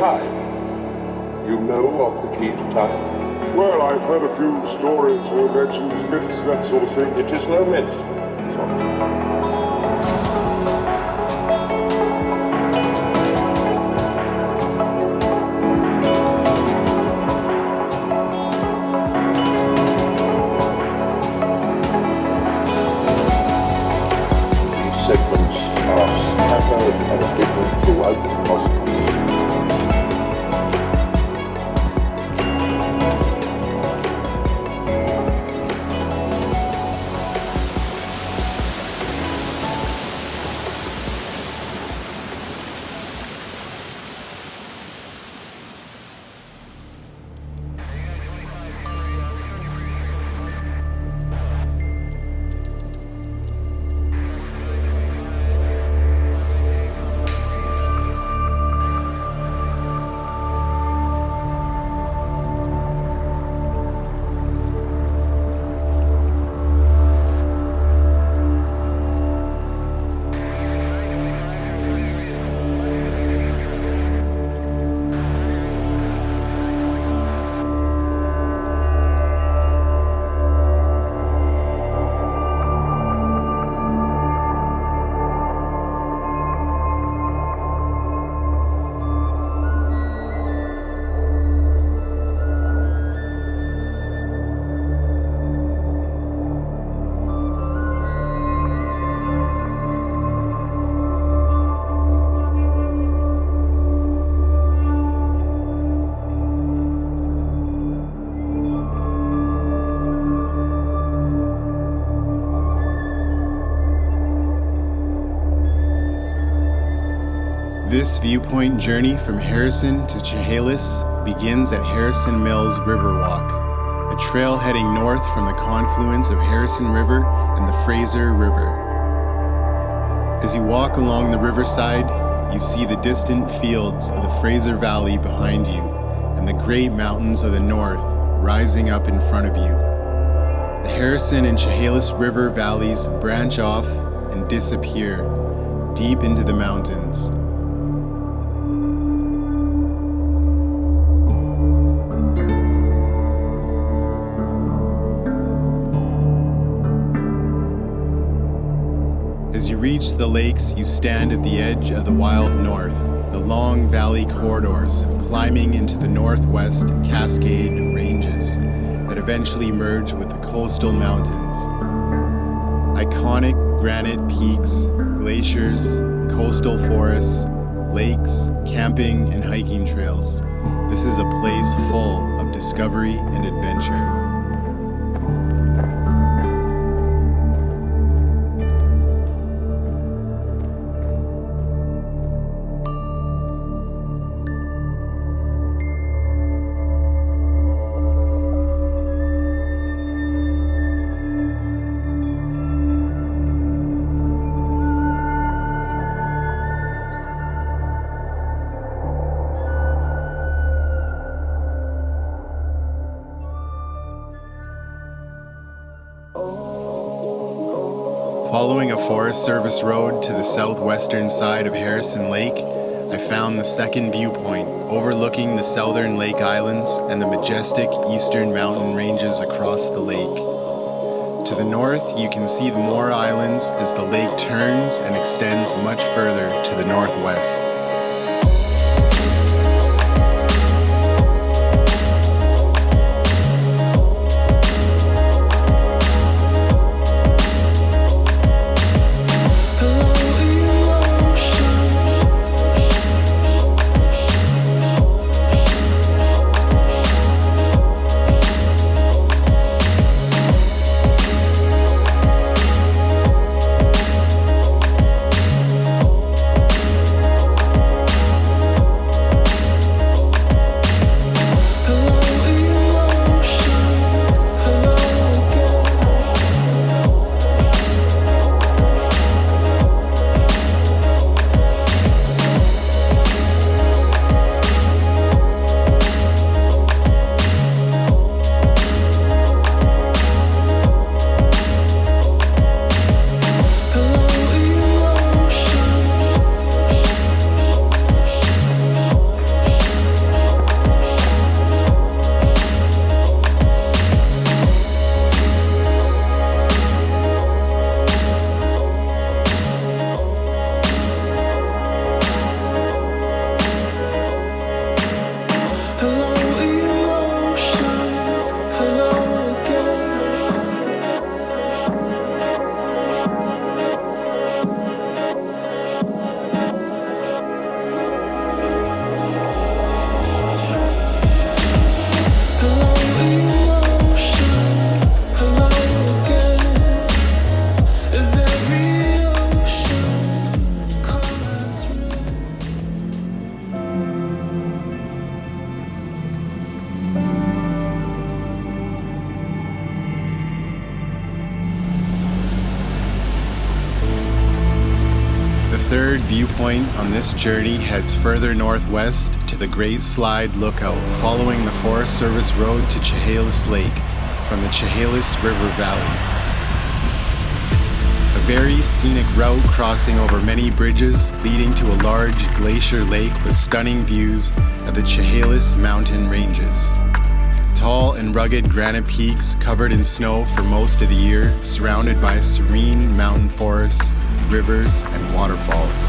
time. You know of the key to time? Well, I've heard a few stories or legends, myths, that sort of thing. It is no myth. Sorry. Segments are scattered and hidden throughout the cosmos. This viewpoint journey from Harrison to Chehalis begins at Harrison Mills Riverwalk, a trail heading north from the confluence of Harrison River and the Fraser River. As you walk along the riverside, you see the distant fields of the Fraser Valley behind you and the great mountains of the north rising up in front of you. The Harrison and Chehalis River valleys branch off and disappear deep into the mountains. As you reach the lakes, you stand at the edge of the wild north, the long valley corridors climbing into the northwest Cascade Ranges that eventually merge with the coastal mountains. Iconic granite peaks, glaciers, coastal forests, lakes, camping, and hiking trails. This is a place full of discovery and adventure. Following a Forest Service road to the southwestern side of Harrison Lake, I found the second viewpoint overlooking the southern lake islands and the majestic eastern mountain ranges across the lake. To the north, you can see the more islands as the lake turns and extends much further to the northwest. third viewpoint on this journey heads further northwest to the Great Slide Lookout, following the Forest Service Road to Chehalis Lake from the Chehalis River Valley. A very scenic route crossing over many bridges, leading to a large glacier lake with stunning views of the Chehalis mountain ranges. Tall and rugged granite peaks covered in snow for most of the year, surrounded by serene mountain forests, rivers, and waterfalls.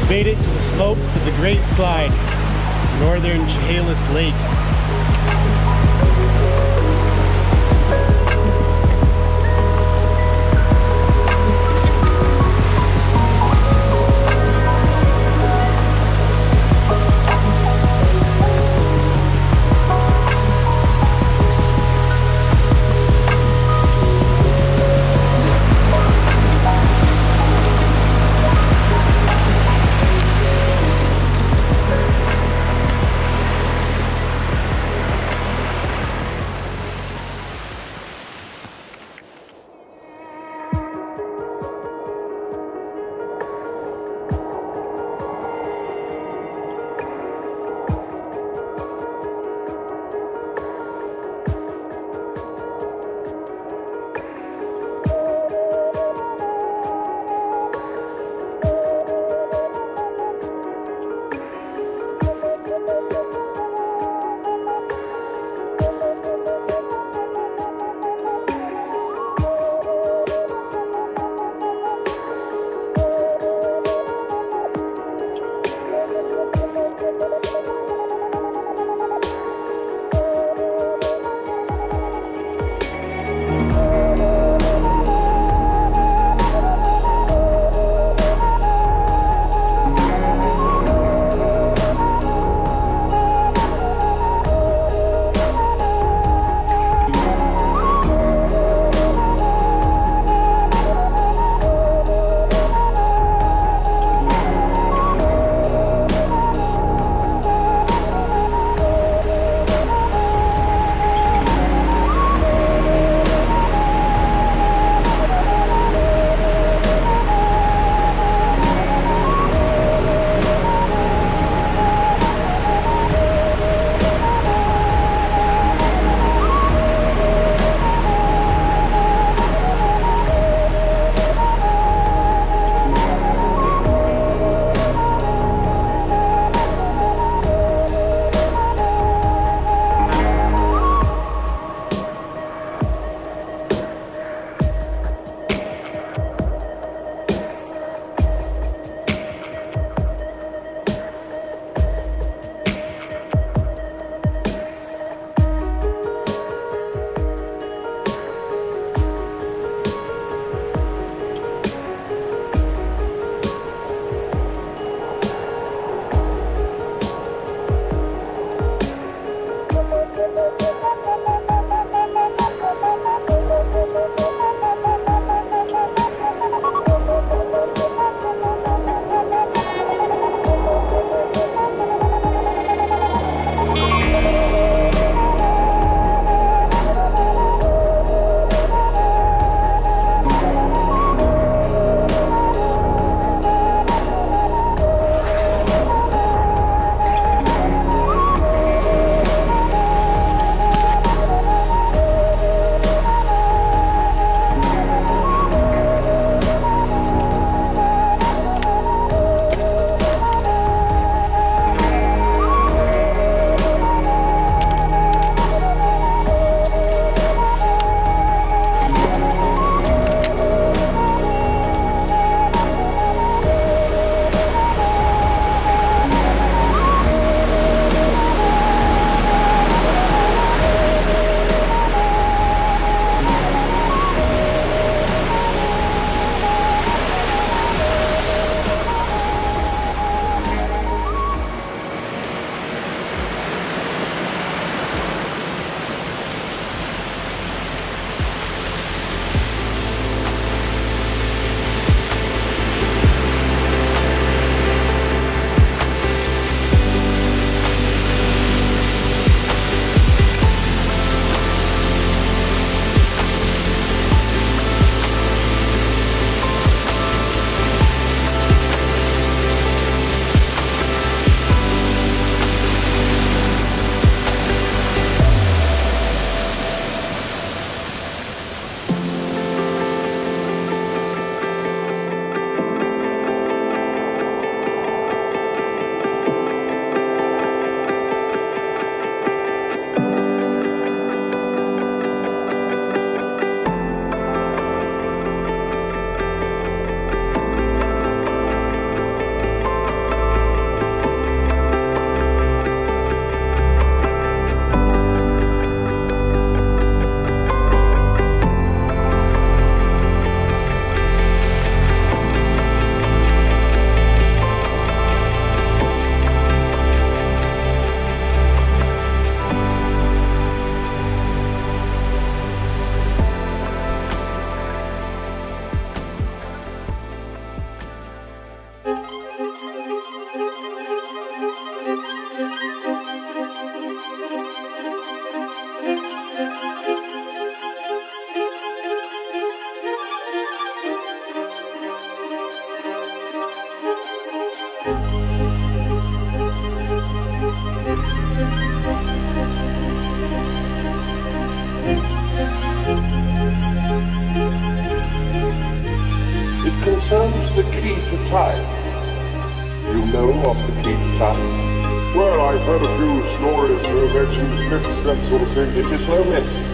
Made it to the slopes of the Great Slide, northern Chehalis Lake. It concerns the key to time. You know of the key to time? Well, I've heard a few stories, legends, myths, that sort of thing. It is no myth.